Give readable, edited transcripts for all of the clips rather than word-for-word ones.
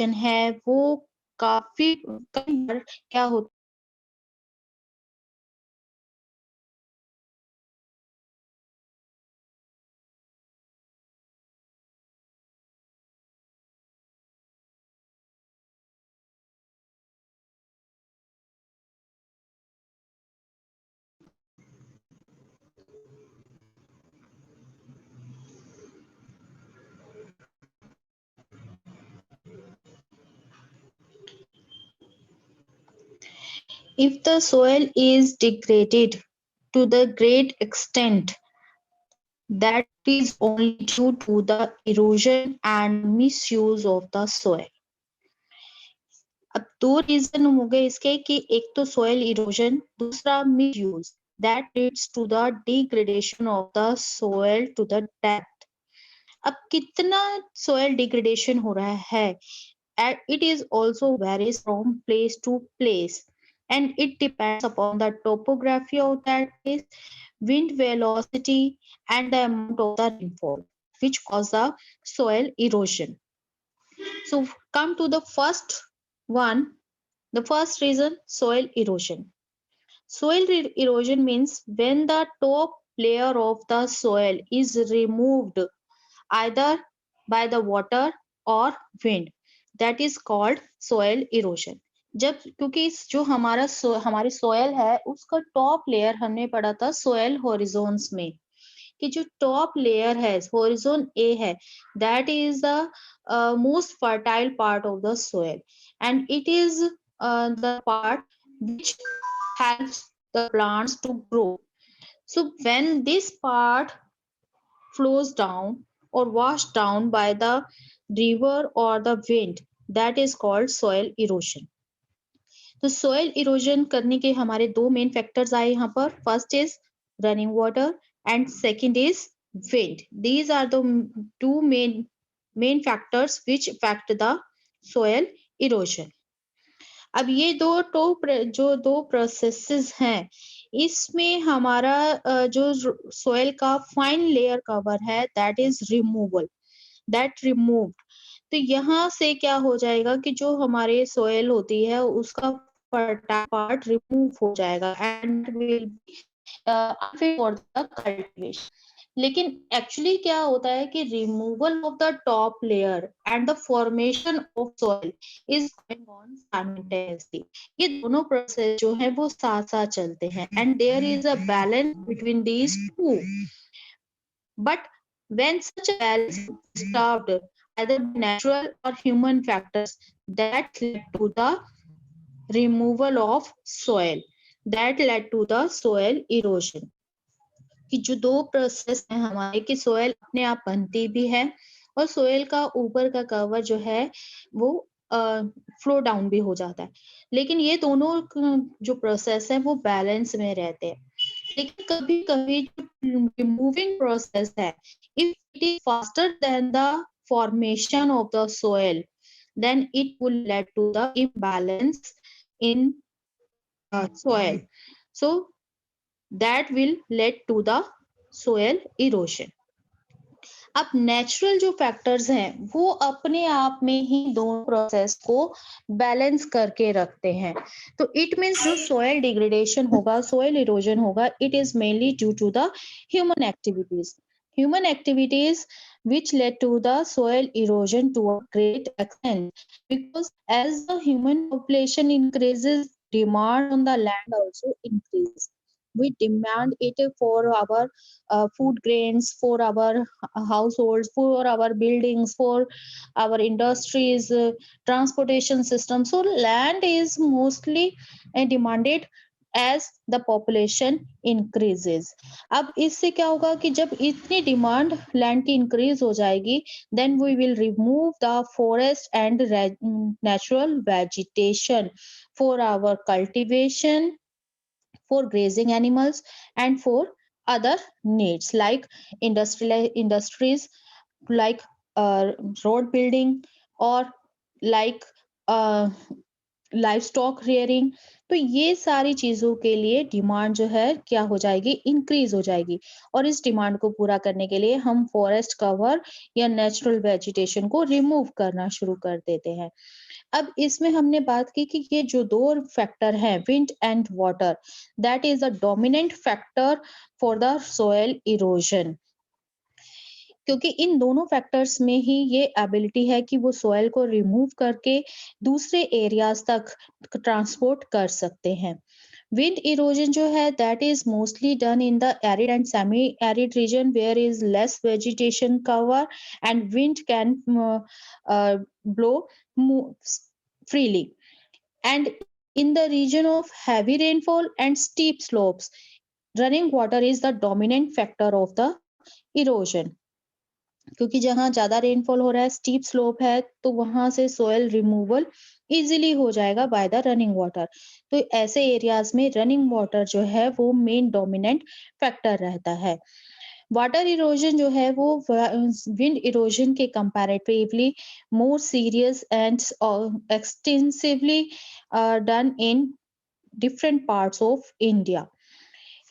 है वो काफी कई बार क्या होता if the soil is degraded to the great extent that is only due to the erosion and misuse of the soil. अब दो रीजन हो गए इसके कि एक तो सोयल इरोजन, दूसरा misuse that leads to the degradation of the soil to the depth. अब कितना सोयल डिग्रेडेशन हो रहा है, it is also varies from place to place and it depends upon the topography of that place, wind velocity and the amount of the rainfall which cause the soil erosion. So come to the first one, the first reason, soil erosion. Soil erosion means when the top layer of the soil is removed either by the water or wind, that is called soil erosion. जब क्योंकि जो हमारी soil है उसका top layer हमने पढ़ा था soil horizons में कि जो टॉप लेयर है हॉरिजोन ए है that is the most fertile part of the soil and it is the part which helps the plants to grow. So when this part flows down or washed down by the river or the wind, that is called soil erosion. तो soil erosion करने के हमारे दो main factors आए यहाँ पर. First is running water and second is wind. These are the two main factors which affect the soil erosion. अब ये जो दो प्रोसेसेस हैं इसमें हमारा जो सोयल का फाइन लेयर कवर है that is removal, that removed. तो यहाँ से क्या हो जाएगा कि जो हमारे सोयल होती है उसका फर्टाइल पार्ट रिमूव हो जाएगा and will unfit for the cultivation. लेकिन एक्चुअली क्या होता है कि removal of the top layer and the formation of soil is going on simultaneously. ये दोनों प्रोसेस जो है वो साथ साथ चलते हैं and there is a balance between these two. But when such a balance is disturbed either by natural or human factors, that led to the removal of soil, that led to the soil erosion. कि जो दो process है हमारे की soil अपने आप बनती भी है और सोयल का ऊपर का कवर जो है वो फ्लो डाउन भी हो जाता है, लेकिन ये दोनों जो प्रोसेस है वो बैलेंस में रहते हैं. लेकिन कभी कभी जो रिमूविंग प्रोसेस है if it is faster than the formation of the soil then it will lead to the imbalance in soil. So that will lead to the soil erosion. अब नेचुरल जो फैक्टर्स हैं वो अपने आप में ही दोनों process को बैलेंस करके रखते हैं. तो इट मीन्स जो सोयल डिग्रेडेशन होगा, सोयल इरोजन होगा, it is mainly due to the human activities. Human activities which led to the soil erosion to a great extent, because as the human population increases, demand on the land also increases. We demand it for our food grains, for our households, for our buildings, for our industries, transportation system. So land is mostly demanded as the population increases. अब इससे क्या होगा कि जब इतनी demand land की increase हो जाएगी then we will remove the forest and natural vegetation for our cultivation, for grazing animals and for other needs like industrial industries, like road building or like uh, live stock rearing. तो ये सारी चीज़ों के लिए demand जो है क्या हो जाएगी, इंक्रीज़ हो जाएगी। और इस डिमांड को पूरा करने के लिए हम फॉरेस्ट कवर या नेचुरल वेजिटेशन को रिमूव करना शुरू कर देते हैं। अब इसमें हमने बात की कि ये जो 2 फैक्टर हैं, wind and water, that is a dominant factor for the soil erosion. क्योंकि इन दोनों फैक्टर्स में ही ये एबिलिटी है कि वो सॉइल को रिमूव करके दूसरे एरियाज तक ट्रांसपोर्ट कर सकते हैं। विंड इरोजन जो है that is mostly done in the arid and semi arid region where is less vegetation cover and wind can blow freely, and in the region of heavy rainfall and steep slopes, running water is the dominant factor of the erosion। क्योंकि जहाँ ज़्यादा rainfall हो रहा है, steep slope है, तो वहाँ से सॉइल रिमूवल ईज़िली हो जाएगा बाय द रनिंग वाटर। तो ऐसे एरियाज़ में रनिंग वाटर जो है वो मेन डोमिनेंट फैक्टर रहता है। वाटर इरोजन जो है वो विंड इरोजन के comparatively more serious and extensively done in different parts of India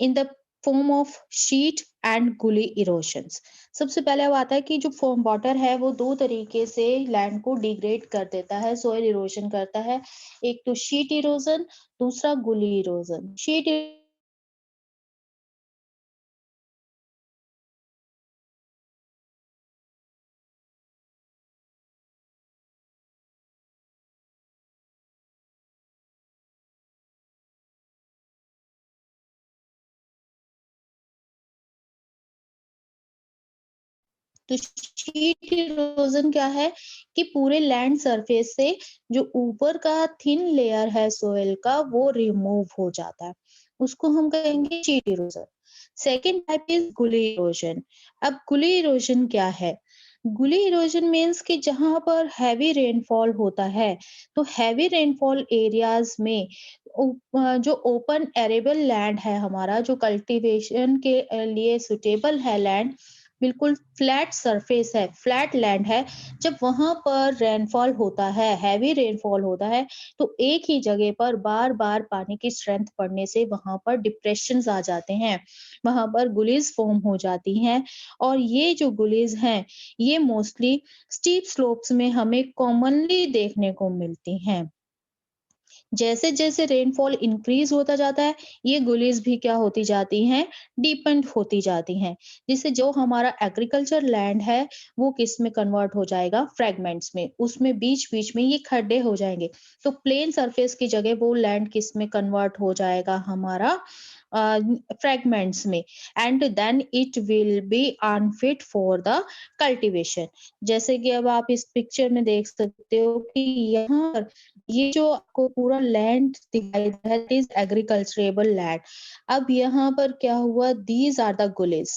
in the form of sheet and gully erosions। सबसे पहले अब आता है कि जो फॉर्म वाटर है वो 2 तरीके से लैंड को डिग्रेड कर देता है, सॉइल इरोजन करता है। एक तो शीट इरोजन, दूसरा गुली इरोजन। शीट तो शीट इरोजन क्या है कि पूरे लैंड सरफेस से जो ऊपर का थिन लेयर है सॉइल का वो रिमूव हो जाता है, उसको हम कहेंगे sheet erosion. Second type is गुली इरोजन। अब गुली इरोजन क्या है? गुली इरोजन मीन्स कि जहां पर हैवी रेनफॉल होता है, तो हैवी रेनफॉल एरियाज में जो ओपन एरेबल लैंड है हमारा, जो कल्टीवेशन के लिए सुटेबल है लैंड, बिल्कुल फ्लैट सरफेस है, फ्लैट लैंड है। जब वहाँ पर रेनफॉल होता है, हैवी रेनफॉल होता है, तो एक ही जगह पर बार-बार पानी की स्ट्रेंथ बढ़ने से वहाँ पर डिप्रेशंस आ जाते हैं। वहाँ पर गुलिज़ फ़ॉर्म हो जाती हैं और ये जो गुलिज़ हैं, ये मोस्टली स्टीप स्लोप्स में हमें कॉमनली देखने को मिलती हैं। जैसे-जैसे रेनफॉल इंक्रीज़ होता जाता है, ये गुलीज़ भी क्या होती जाती हैं, डीपेंड होती जाती हैं। जिससे जो हमारा एग्रीकल्चर लैंड है, वो किस में कन्वर्ट हो जाएगा, फ्रैगमेंट्स में। उसमें बीच-बीच में ये खड्डे हो जाएँगे। तो प्लेन सरफेस की जगह वो लैंड किस में कन्वर्ट हो जाएगा हमारा, अ, फ्रैगमेंट्स में, and then it will be unfit for the cultivation. जैसे कि अब आप इस पिक्चर में देख सकते हो कि यहाँ पर ये जो आपको पूरा लैंड दिखाई दे रहा है, इट इज एग्रीकल्चरेबल लैंड। अब यहाँ पर क्या हुआ, these are the gullies.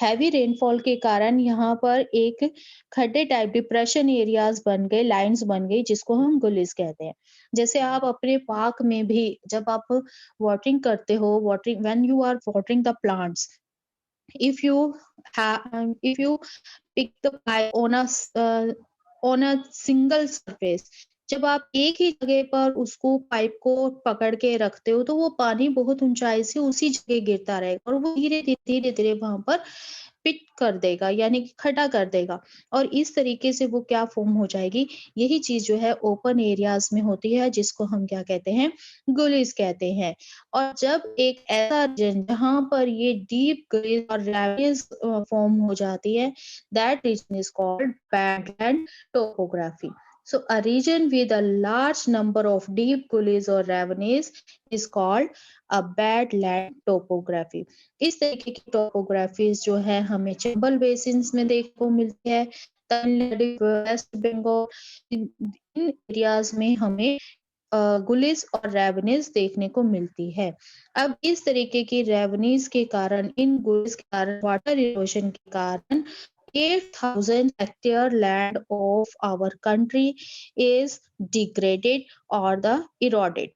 Heavy rainfall के कारण यहाँ पर एक खड्डे टाइप डिप्रेशन एरियाज बन गए, लाइंस बन गई, जिसको हम गुलिस कहते हैं। जैसे आप अपने पार्क में भी जब आप वाटरिंग करते हो, watering when you are watering the plants, if you if you pick the pie on a single surface, जब आप एक ही जगह पर उसको पाइप को पकड़ के रखते हो, तो वो पानी बहुत ऊंचाई से उसी जगह गिरता रहेगा और वो धीरे धीरे वहां पर पिट कर देगा, यानी कि खड़ा कर देगा। और इस तरीके से वो क्या फॉर्म हो जाएगी, यही चीज जो है ओपन एरियाज में होती है, जिसको हम क्या कहते हैं, गुलिस कहते हैं। और जब एक ऐसा रीजन जहाँ पर ये डीप ग्रीस और रैवियस फॉर्म हो जाती है, that region is called badland topography. So a region with a large number of deep gullies or ravines is called a badland topography। इस तरीके की टोपोग्राफीज जो है हमें चंबल बेसिन्स में देखने को मिलती है, तमिलनाडु, वेस्ट बंगाल, इन एरियाज में हमें गुलिस और रेवनीज देखने को मिलती है। अब इस तरीके की रेवनीज के कारण, इन गुलिस के कारण, वाटर इरोजन के कारण 8,000 hectare land of our country is degraded or the eroded।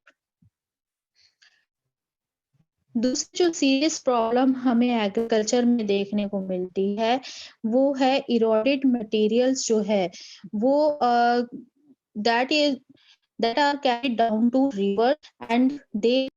दूसरी जो सीरियस प्रॉब्लम हमें एग्रीकल्चर में देखने को मिलती है, वो है इरोडेड मटेरियल्स जो है, वो that is that are carried down to river, and they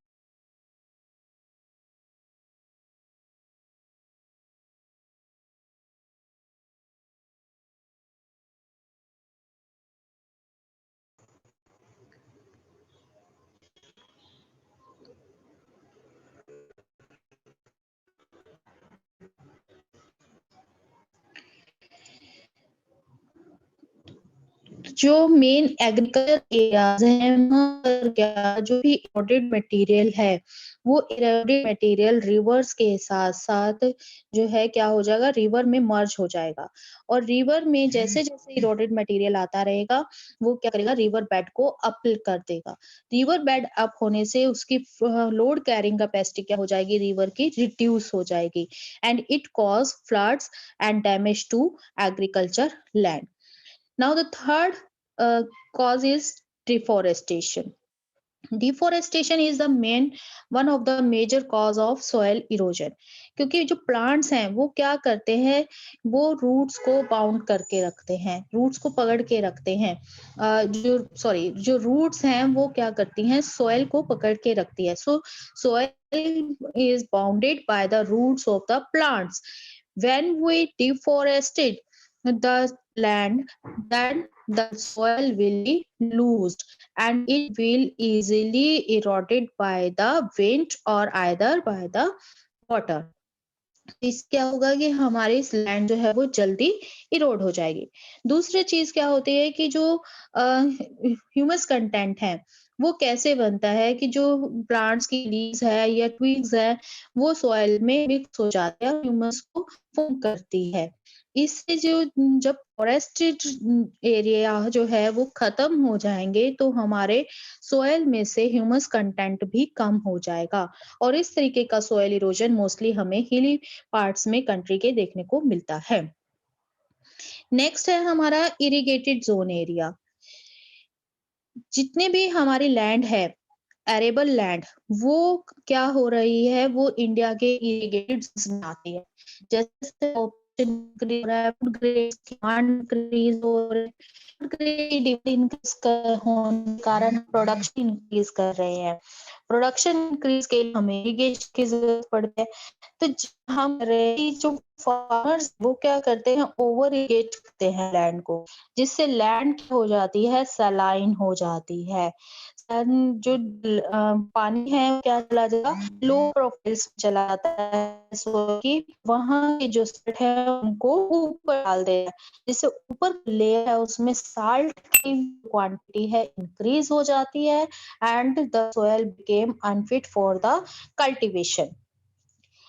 जो मेन एग्रीकल्चर एरियाज हैं वहां पर क्या जो भी इरोडेड मटेरियल है वो इरोडेड मटेरियल रिवर्स के साथ साथ जो है क्या हो जाएगा, रिवर में मर्ज हो जाएगा। और रिवर में जैसे जैसे इरोडेड मटेरियल आता रहेगा वो क्या करेगा, रिवर बेड को अप कर देगा। रिवर बेड अप होने से उसकी लोड कैरिंग कैपेसिटी क्या हो जाएगी, रिवर की रिड्यूस हो जाएगी, and it cause floods and damage to agriculture land. Now, the third cause is deforestation. Deforestation is the main one of the major cause of soil erosion. क्योंकि जो plants हैं वो क्या करते हैं, वो रूट्स को बाउंड करके रखते हैं, रूट्स को पकड़ के रखते हैं। जो रूट्स हैं वो क्या करती हैं, सॉइल को पकड़ के रखती है। So soil is bounded by the roots of the plants. When we deforested the land, then the soil will be loosed and it will easily eroded by the wind or either by the water. इससे क्या होगा कि हमारी land जो है वो जल्दी इरोड हो जाएगी। दूसरी चीज क्या होती है कि जो ह्यूमस कंटेंट है वो कैसे बनता है कि जो प्लांट्स की लीव्स है या ट्विग्स है वो सॉइल में मिक्स हो जाते हैं और ह्यूमस को फॉर्म करती है। इससे जो जब फॉरेस्टेड एरिया जो है वो खत्म हो जाएंगे तो हमारे सॉइल में से ह्यूमस कंटेंट भी कम हो जाएगा। और इस तरीके का सॉइल इरोजन मोस्टली हमें हिली पार्ट्स में कंट्री के देखने को मिलता है। नेक्स्ट है हमारा इरिगेटेड जोन एरिया। जितने भी हमारी लैंड है एरेबल लैंड वो क्या हो रही है, वो इंडिया के इरिगेटेड जोन में आती है। जैसे इंक्रीज हो रहे होने के कारण प्रोडक्शन इंक्रीज कर रहे हैं। प्रोडक्शन इंक्रीज के लिए हमें इरिगेशन की जरूरत पड़ती है। तो हम रहे जो फार्मर्स वो क्या करते हैं, ओवर इरिगेट करते हैं लैंड को, जिससे लैंड क्या हो जाती है, सलाइन हो जाती है। जो पानी है वो क्या चला जाएगा, लो प्रोफाइल्स चला जाता है, सो कि वहां के जो सेट है उनको ऊपर डाल देगा, जिससे ऊपर लेयर है उसमें साल्ट की क्वांटिटी है इंक्रीज हो जाती है and the soil became unfit for the cultivation.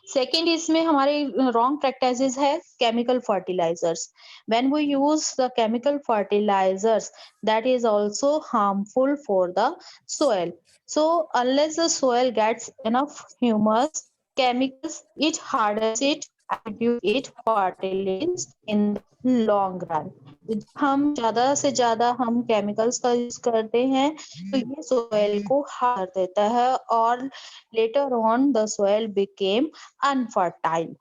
Second इसमें हमारे रॉन्ग प्रैक्टिसेस है chemical fertilisers. When we use the chemical fertilisers that is also harmful for the soil. So unless the soil gets enough humus, chemicals it hardens it and give it fertility in the long run. हम ज्यादा से ज्यादा हम chemicals का use करते हैं तो ये सोयल को हार देता है और later on the soil became unfertile.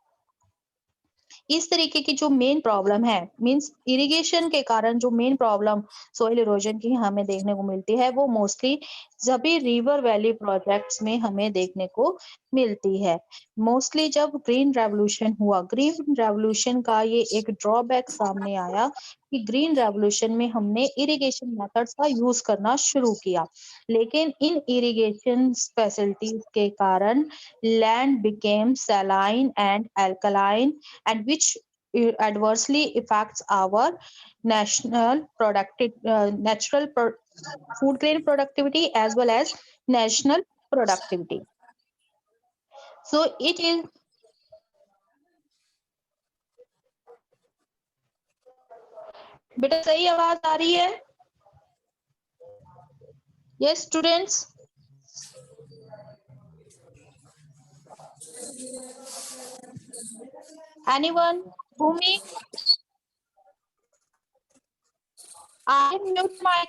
इस तरीके की जो मेन प्रॉब्लम है, मींस इरिगेशन के कारण जो मेन प्रॉब्लम सोइल इरोजन की हमें देखने को मिलती है वो मोस्टली सभी रिवर वैली प्रोजेक्ट्स में हमें देखने को मिलती है। मोस्टली जब ग्रीन रेवोल्यूशन हुआ, ग्रीन रेवोल्यूशन का ये एक ड्रॉबैक सामने आया कि ग्रीन रेवोल्यूशन में हमने इरिगेशन मेथड्स का यूज करना शुरू किया, लेकिन इन इरिगेशन फैसिलिटीज के कारण land became saline and alkaline, and which adversely affects our natural food grain productivity as well as national productivity. So it is बेटा सही आवाज आ रही है? Yes students, anyone? Bhumi, I mute my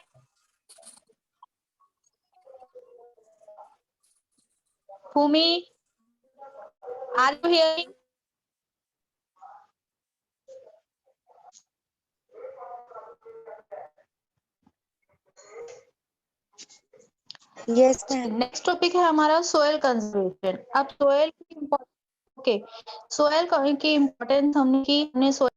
Bhumi, are you hearing? Yes ma'am. Next topic है हमारा soil conservation. अब soil की soil की इम्पोर्टेंस हमने soil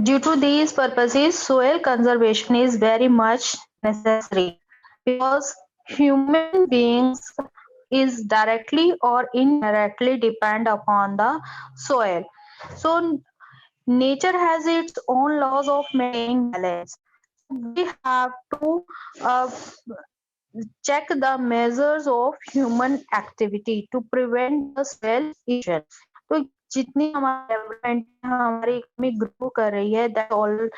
Due to these purposes, soil conservation is very much necessary because human beings is directly or indirectly depend upon the soil. So nature has its own laws of maintaining balance. We have to uh, check the measures of human activity to prevent the soil erosion. तो जितनी हमारी development हमारी economy grow कर रही है that all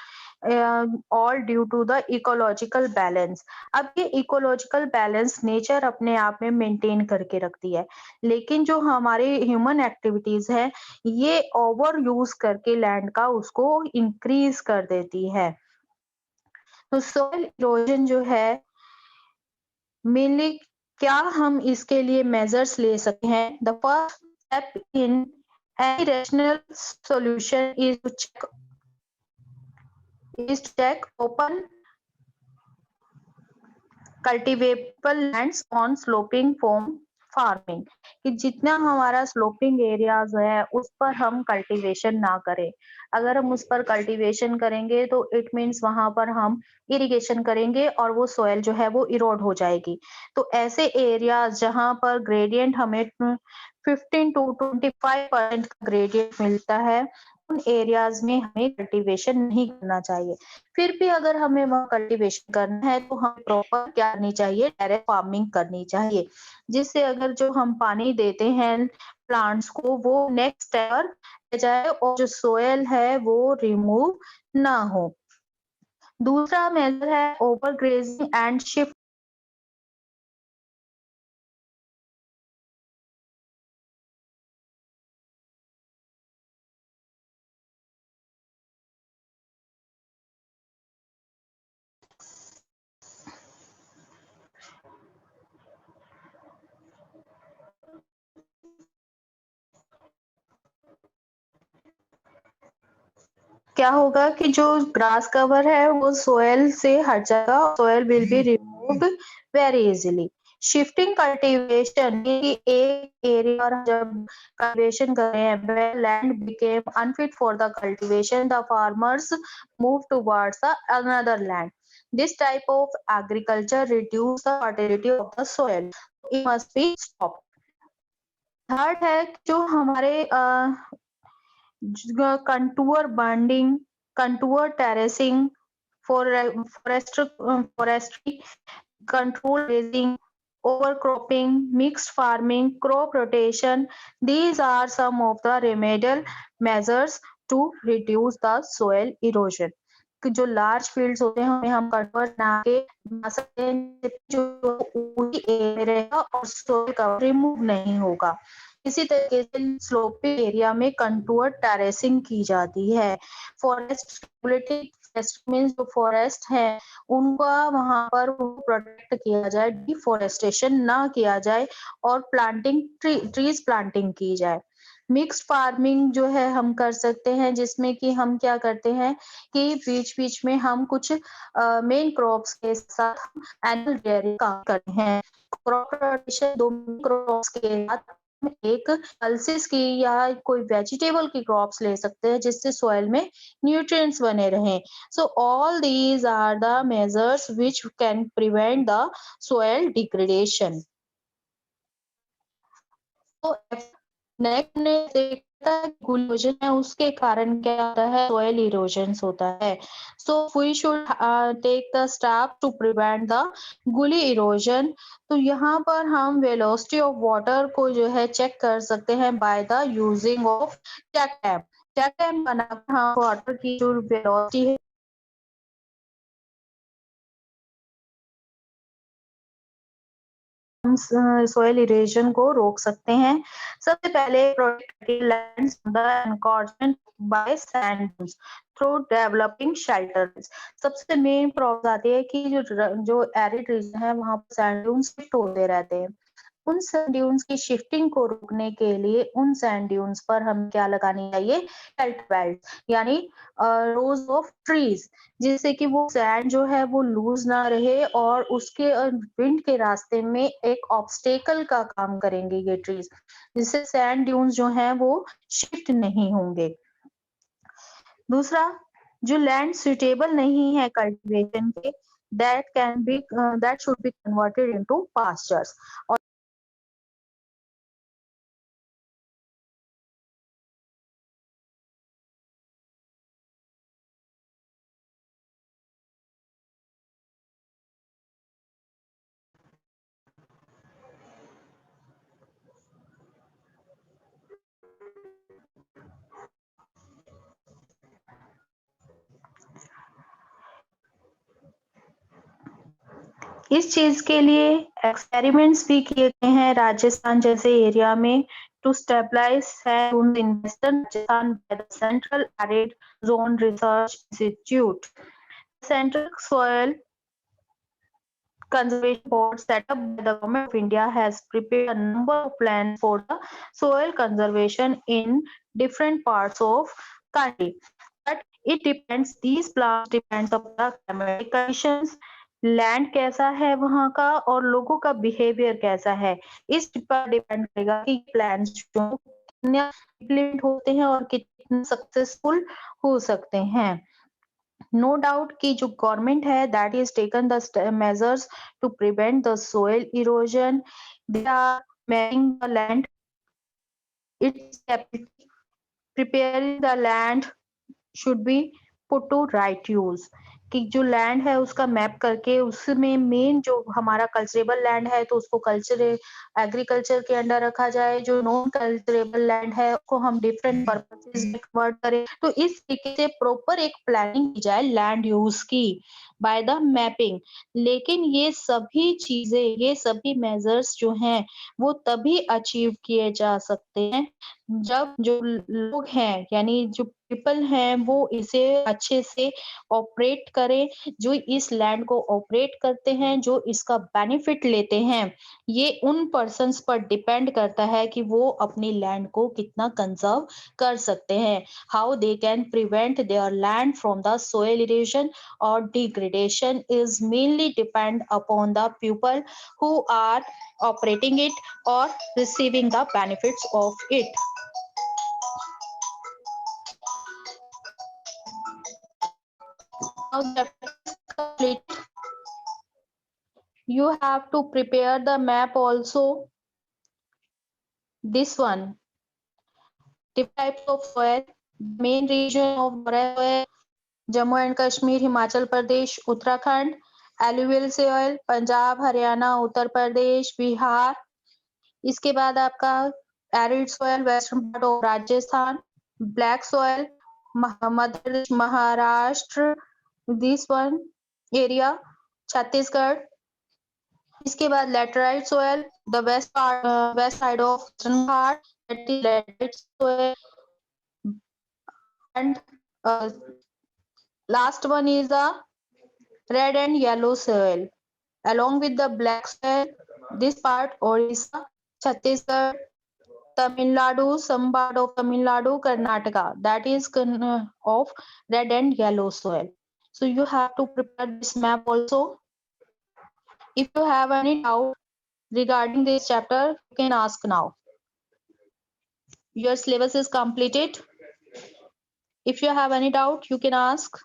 due to the ecological balance. अब ये ecological balance nature अपने आप में मेंटेन करके रखती है, लेकिन जो हमारे ह्यूमन एक्टिविटीज है ये ओवर यूज करके लैंड का उसको इंक्रीज कर देती है। तो सोइल इरोजन जो है मेनली क्या हम इसके लिए मेजर्स ले सकते हैं? The first step in any rational solution is to check open cultivable lands on sloping form farming, कि जितना हमारा स्लोपिंग एरियाज है उस पर हम कल्टीवेशन ना करें। अगर हम उस पर कल्टीवेशन करेंगे तो इट मीन्स वहां पर हम इरिगेशन करेंगे और वो सॉइल जो है वो इरोड हो जाएगी। तो ऐसे एरियाज जहां पर ग्रेडियंट हमें 15 टू 25% का ग्रेडियंट मिलता है उन एरियाज में हमें कल्टीवेशन नहीं करना चाहिए। फिर भी अगर हमें वहाँ कल्टीवेशन करना है तो हमें प्रॉपर क्या करनी चाहिए? डायरेक्ट फार्मिंग करनी चाहिए, जिससे अगर जो हम पानी देते हैं प्लांट्स को वो नेक्स्ट स्टेप पर ले जाए और जो सोयल है वो रिमूव ना हो। दूसरा मेजर है ओवर ग्रेजिंग एंड शिफ्ट। क्या होगा कि जो ग्रास कवर है वो सोयल से हट जाएगा, soil will be removed very easily. Shifting cultivation, एक एरिया और जब कल्टीवेशन कर रहे हैं where land became unfit for the cultivation, the farmers move towards the another land. This type of agriculture reduce the fertility of the soil. It must be stopped. Third है जो हमारे contour bonding, contour terracing, forestry, control grazing, overcropping, mixed farming, crop rotation. These are some of the remedial measures to reduce the soil erosion. कि जो large fields होते हैं उन्हें हम contour बना के बना सकते हैं जो पूरी एरिया रहेगा और सोइल कवर रिमूव नहीं होगा। इसी तरीके से स्लोपी एरिया में कंटूर टेरेसिंग की जाती है। फॉरेस्ट मीन्स जो फॉरेस्ट है उनका वहां पर प्रोटेक्ट किया जाए, डिफोरेस्टेशन ना किया जाए और प्लांटिंग ट्रीज प्लांटिंग की जाए। मिक्स्ड फार्मिंग जो है हम कर सकते हैं जिसमें कि हम क्या करते हैं कि बीच बीच में हम कुछ मेन क्रॉप्स के साथ एनुअल डेयरी काम करते हैं। क्रॉप रोटेशन दो क्रॉप्स के साथ एक पल्सेस की या कोई वेजिटेबल की क्रॉप्स ले सकते हैं जिससे सॉइल में न्यूट्रिएंट्स बने रहें। So all these are the measures which can prevent the soil degradation. तो नेक्स्ट ने देखा इरोजन है उसके कारण क्या होता है? सोयल इरोजन्स होता है। So we should take the step to prevent the gully erosion. तो यहाँ पर हम वेलोसिटी ऑफ वाटर को जो है चेक कर सकते हैं by the using of check dam. Check dam बनाकर हम वाटर की जो वेलोसिटी है हम सोयल इरोजन को रोक सकते हैं। सबसे पहले protect lands the encroachment by sand dunes through developing shelters. सबसे मेन प्रॉब्लम आती है कि जो एरिड रीजन है वहां पर सैंड ड्यून्स शिफ्ट होते रहते हैं। उन सैंड ड्यून्स की शिफ्टिंग को रोकने के लिए उन सैंड ड्यून्स पर हमें क्या लगानी चाहिए, शेल्टर बेल्ट यानी रोज ऑफ ट्रीज, जिससे कि वो सैंड जो है वो लूज ना रहे और उसके विंड के रास्ते में एक ऑब्स्टेकल का काम करेंगे ये ट्रीज, जिससे सैंड ड्यून्स जो हैं वो शिफ्ट नहीं होंगे। दूसरा, जो लैंड सुटेबल नहीं है कल्टीवेशन के, that should be converted into pastures. और इस चीज के लिए एक्सपेरिमेंट्स भी किए गए हैं राजस्थान जैसे एरिया में to stabilise sand in western Rajasthan by the central arid zone research institute. Central soil Conservation Board set up by the Government of India has prepared a number of plans for the soil conservation in different parts of country. But it depends, these plans depends upon the climatic conditions, land कैसा है वहां का और लोगों का behaviour कैसा है, इस पर डिपेंड करेगा कि प्लान्स जो कितने इम्प्लीमेंट होते हैं और कितने सक्सेसफुल हो सकते हैं। नो डाउट कि जो गवर्नमेंट है that is taken the measures to prevent the soil erosion, they are mapping the land, it's preparing the land should be put to right use, कि जो लैंड है उसका मैप करके उसमें मेन जो हमारा कल्चरेबल लैंड है तो उसको कल्चर एग्रीकल्चर के अंडर रखा जाए, जो नॉन कल्चरेबल लैंड है उसको हम डिफरेंट पर्पसेस में कन्वर्ट करें। तो इस तरीके से प्रॉपर एक प्लानिंग की जाए लैंड यूज की बाय द मैपिंग। लेकिन ये सभी चीजें, ये सभी मेजर्स जो हैं वो तभी अचीव किए जा सकते हैं जब जो लोग हैं यानी जो पीपल हैं वो इसे अच्छे से ऑपरेट करें, जो इस लैंड को ऑपरेट करते हैं, जो इसका बेनिफिट लेते हैं, ये उन पर्सन्स पर डिपेंड करता है कि वो अपनी लैंड को कितना कंजर्व कर सकते हैं, how they can prevent their land from the soil erosion और degradation is mainly depend upon the people who are operating it or receiving the benefits of it. Now chapter is complete. You have to prepare the map also. This one, different types of soil, main region of soil, Jammu and Kashmir, Himachal Pradesh, Uttarakhand, alluvial soil, Punjab, Haryana, Uttar Pradesh, Bihar. इसके बाद आपका arid soil western part of Rajasthan, black soil Madhya Pradesh, Maharashtra, this one area Chhattisgarh. इसके बाद laterite soil the west side of western Ghat, that is laterite soil, and last one is the red and yellow soil along with the black soil. This part Orissa, Chhattisgarh, Tamil Nadu, some part of Tamil Nadu, Karnataka, that is of red and yellow soil. So you have to prepare this map also. If you have any doubt regarding this chapter, you can ask now. Your syllabus is completed. If you have any doubt, you can ask.